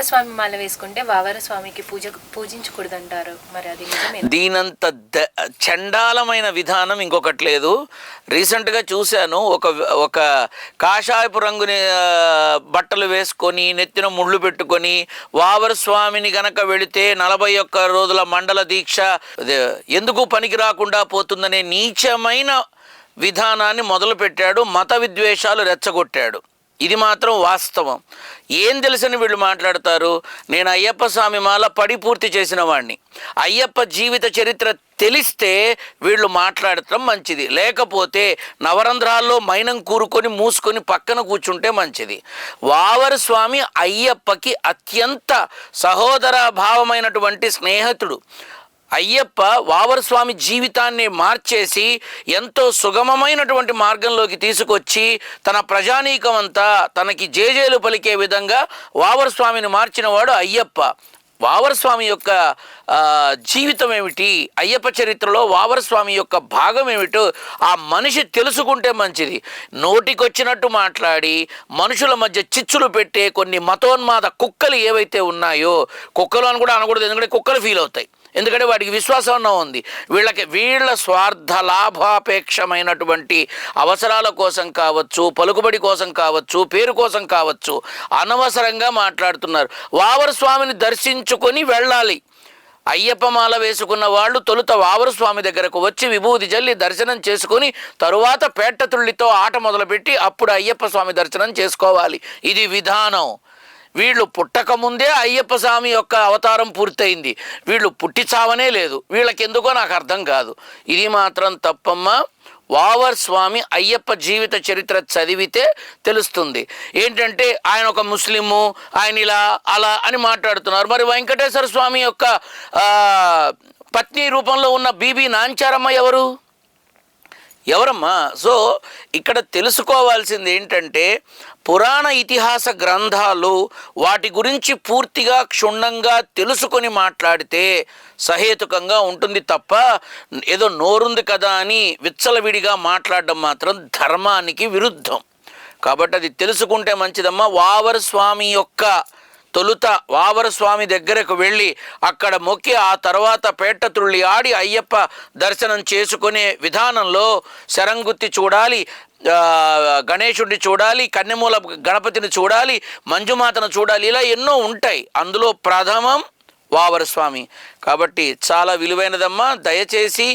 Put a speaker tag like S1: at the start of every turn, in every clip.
S1: స్వామి మాల వేసుకుంటే వావర స్వామికి పూజించకూడదంటారు, మరి అది నిజమే?
S2: దీనంత చండాలమైన విధానం ఇంకొకటి లేదు. రీసెంట్గా చూశాను, ఒక కాషాయపు రంగుని బట్టలు వేసుకొని నెత్తిన ముళ్ళు పెట్టుకొని వావర స్వామిని గనక వెళితే 41 రోజుల మండల దీక్ష ఎందుకు పనికి రాకుండా పోతుందనే నీచమైన విధానాన్ని మొదలుపెట్టాడు. మత విద్వేషాలు రెచ్చగొట్టాడు. ఇది మాత్రం వాస్తవం. ఏం తెలుసని వీళ్ళు మాట్లాడతారు? నేను అయ్యప్ప స్వామి మాల పడి పూర్తి చేసిన వాడిని. అయ్యప్ప జీవిత చరిత్ర తెలిస్తే వీళ్ళు మాట్లాడటం మంచిది, లేకపోతే నవరంధ్రాల్లో మైనం కూరుకొని మూసుకొని పక్కన కూర్చుంటే మంచిది. వావర స్వామి అయ్యప్పకి అత్యంత సహోదర భావమైనటువంటి స్నేహితుడు. అయ్యప్ప వావర స్వామి జీవితాన్ని మార్చేసి ఎంతో సుగమమైనటువంటి మార్గంలోకి తీసుకొచ్చి తన ప్రజానీకం అంతా తనకి జేజేలు పలికే విధంగా వావర స్వామిని మార్చినవాడు అయ్యప్ప. వావర స్వామి యొక్క జీవితం ఏమిటి, అయ్యప్ప చరిత్రలో వావర స్వామి యొక్క భాగం ఏమిటో ఆ మనిషి తెలుసుకుంటే మంచిది. నోటికొచ్చినట్టు మాట్లాడి మనుషుల మధ్య చిచ్చులు పెట్టే కొన్ని మతోన్మాద కుక్కలు ఏవైతే ఉన్నాయో, కుక్కలు అని కూడా అనకూడదు, ఎందుకంటే కుక్కలు ఫీల్ అవుతాయి, ఎందుకంటే వాటికి విశ్వాసం ఉంది. వీళ్ళ స్వార్థ లాభాపేక్షమైనటువంటి అవసరాల కోసం కావచ్చు, పలుకుబడి కోసం కావచ్చు, పేరు కోసం కావచ్చు, అనవసరంగా మాట్లాడుతున్నారు. వావర స్వామిని దర్శించుకొని వెళ్ళాలి. అయ్యప్ప మాల వేసుకున్న వాళ్ళు తొలుత వావర స్వామి దగ్గరకు వచ్చి విభూది జల్లి దర్శనం చేసుకొని తరువాత పేట్టతుళ్ళితో ఆట మొదలుపెట్టి అప్పుడు అయ్యప్ప స్వామి దర్శనం చేసుకోవాలి. ఇది విధానం. వీళ్ళు పుట్టకముందే అయ్యప్ప స్వామి యొక్క అవతారం పూర్తయింది. వీళ్ళు పుట్టి చావనే లేదు. వీళ్ళకెందుకో నాకు అర్థం కాదు. ఇది మాత్రం తప్పమ్మా. వావర్ స్వామి అయ్యప్ప జీవిత చరిత్ర చదివితే తెలుస్తుంది. ఏంటంటే ఆయన ఒక ముస్లిము, ఆయన ఇలా అలా అని మాట్లాడుతున్నారు. మరి వెంకటేశ్వర స్వామి యొక్క పత్ని రూపంలో ఉన్న బీబీ నాంచారమ్మ ఎవరమ్మా? సో ఇక్కడ తెలుసుకోవాల్సింది ఏంటంటే, పురాణ ఇతిహాస గ్రంథాలు వాటి గురించి పూర్తిగా క్షుణ్ణంగా తెలుసుకొని మాట్లాడితే సహేతుకంగా ఉంటుంది తప్ప ఏదో నోరుంది కదా అని విచ్చలవిడిగా మాట్లాడడం మాత్రం ధర్మానికి విరుద్ధం. కాబట్టి అది తెలుసుకుంటే మంచిదమ్మా. వావర స్వామి యొక్క తొలుత వావర స్వామి దగ్గరకు వెళ్ళి అక్కడ మొక్కి ఆ తర్వాత పేట్టతుళ్ళి ఆడి అయ్యప్ప దర్శనం చేసుకునే విధానంలో శరంగుత్తి చూడాలి, గణేశుడిని చూడాలి, కన్నెమూల గణపతిని చూడాలి, మంజుమాతను చూడాలి, ఇలా ఎన్నో ఉంటాయి. అందులో ప్రథమం వావర స్వామి. కాబట్టి చాలా విలువైనదమ్మా. దయచేసి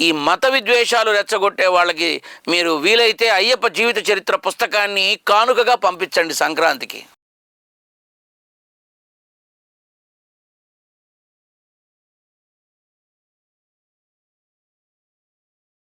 S2: ఈ మత విద్వేషాలు రెచ్చగొట్టే వాళ్ళకి మీరు వీలైతే అయ్యప్ప జీవిత చరిత్ర పుస్తకాన్ని కానుకగా పంపించండి సంక్రాంతికి.